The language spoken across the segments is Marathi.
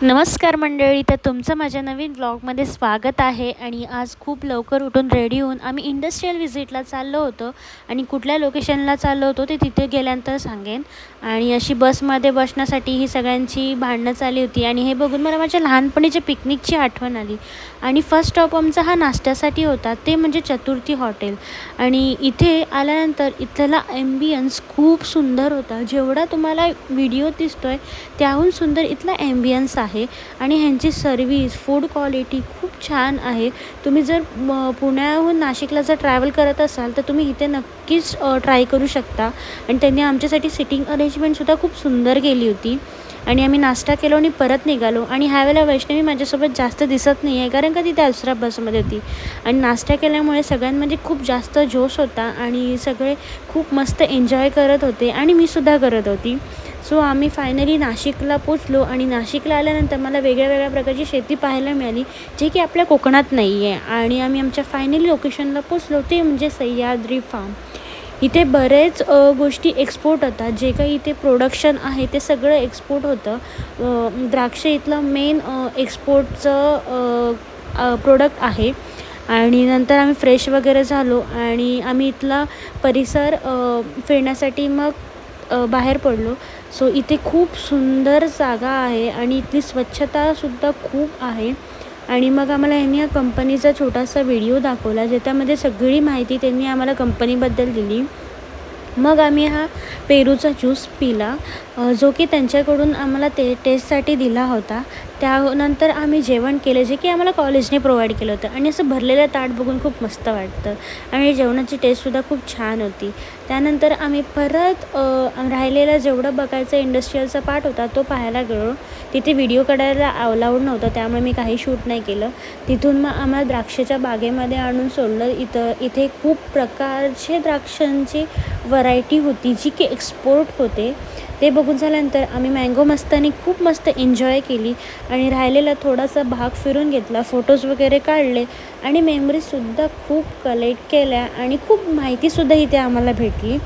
नमस्कार मंडळी, तर तुमचं माझ्या नवीन व्लॉगमध्ये स्वागत आहे. आणि आज खूप लवकर उठून रेडी होऊन आम्ही इंडस्ट्रियल व्हिजिटला चाललो होतो. आणि कुठल्या लोकेशनला चाललो होतो ते तिथे गेल्यानंतर सांगेन. आणि अशी बसमध्ये बसण्यासाठी ही सगळ्यांची भांडणं चालली होती. आणि हे बघून मला माझ्या लहानपणीच्या पिकनिकची आठवण आली. आणि फर्स्ट स्टॉप आमचा हा नाश्त्यासाठी होता, ते म्हणजे चतुर्थी हॉटेल. आणि इथे आल्यानंतर इथला ॲम्बियन्स खूप सुंदर होता. जेवढा तुम्हाला व्हिडिओ दिसतो आहे त्याहून सुंदर इथला ॲम्बियन्स आहे. आणि ह्यांची सर्विस, फूड क्वालिटी खूप छान आहे. तुम्ही जर पुण्याहून नाशिकला जर ट्रॅव्हल करत असाल तर तुम्ही इथे नक्कीच ट्राय करू शकता. आणि त्यांनी आमच्यासाठी सिटिंग अरेंजमेंटसुद्धा खूप सुंदर केली होती. आणि आम्ही नाश्ता केलो आणि परत निघालो. आणि ह्यावेळेला वैष्णवी माझ्यासोबत जास्त दिसत नाही आहे, कारण का ती त्या दुसऱ्या बसमध्ये होती. आणि नाश्ता केल्यामुळे सगळ्यांमध्ये खूप जास्त जोश होता आणि सगळे खूप मस्त एन्जॉय करत होते आणि मी सुद्धा करत होती. सो आम्ही फायनली नाशिकला पोचलो. आणि नाशिकला आल्यानंतर मला वेगळ्या वेगळ्या प्रकारची शेती पाहायला मिळाली, जे की आपल्या कोकणात नाही आहे. आणि आम्ही आमच्या फायनली लोकेशनला पोचलो, ते म्हणजे सह्याद्री फार्म. इथे बरेच गोष्टी एक्सपोर्ट होतात. जे काही इथे प्रोडक्शन आहे ते सगळं एक्सपोर्ट होतं. द्राक्ष इथलं मेन एक्सपोर्टचं प्रोडक्ट आहे. आणि नंतर आम्ही फ्रेश वगैरे झालो आणि आम्ही इथला परिसर फिरण्यासाठी मग बाहेर पडलो. सो इथे खूप सुंदर जागा आहे आणि इथली स्वच्छतासुद्धा खूप आहे. आणि मग आम्हाला यांनी या कंपनीचा छोटासा व्हिडिओ दाखवला, ज्याच्यामध्ये सगळी माहिती त्यांनी आम्हाला कंपनीबद्दल दिली. मग आम्ही हा पेरूचा ज्यूस पिला, जो की त्यांच्याकडून आम्हाला टेस्टसाठी दिला होता. त्यानंतर आम्ही जेवण केलं, जे की आम्हाला कॉलेजने प्रोव्हाइड केलं होतं. आणि असं भरलेलं ताट बघून खूप मस्त वाटतं. आणि जेवणाची टेस्टसुद्धा खूप छान होती. त्यानंतर आम्ही परत राहिलेला जेवढं बघायचं इंडस्ट्रियलचा पार्ट होता तो पाहायला गेलो. तिथे व्हिडिओ काढायला अलाउड नव्हतं, त्यामुळे मी काही शूट नाही केलं. तिथून मग आम्हाला द्राक्षाच्या बागेमध्ये आणून सोडलं. इथे खूप प्रकारचे द्राक्षांची व्हरायटी होती, जी की एक्सपोर्ट होते. ते बघून झाल्यानंतर आम्ही मँगो मस्तानी खूप मस्त एन्जॉय केली. आणि राहिलेला थोडासा भाग फिरून घेतला, फोटोज वगैरे काढले आणि मेमरीजसुद्धा खूप कलेक्ट केल्या. आणि खूप माहितीसुद्धा इथे आम्हाला भेटली.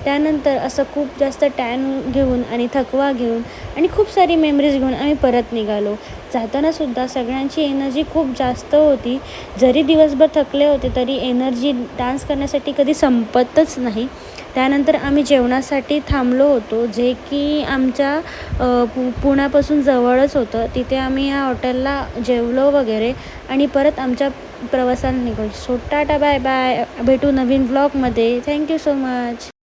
त्यानंतर असं खूप जास्त टॅन घेऊन आणि थकवा घेऊन आणि खूप सारी मेमरीज घेऊन आम्ही परत निघालो. जातानासुद्धा सगळ्यांची एनर्जी खूप जास्त होती. जरी दिवसभर थकले होते तरी एनर्जी डान्स करण्यासाठी कधी संपतच नाही. त्यानंतर आम्ही जेवणासाठी थांबलो होतो, जे की आमच्या पुण्यापासून जवळच होतं. तिथे आम्ही ह्या हॉटेलला जेवलो वगैरे आणि परत आमच्या प्रवासाला निघालो. सो टाटा, बाय बाय, भेटू नवीन व्लॉगमध्ये. Thank you so much.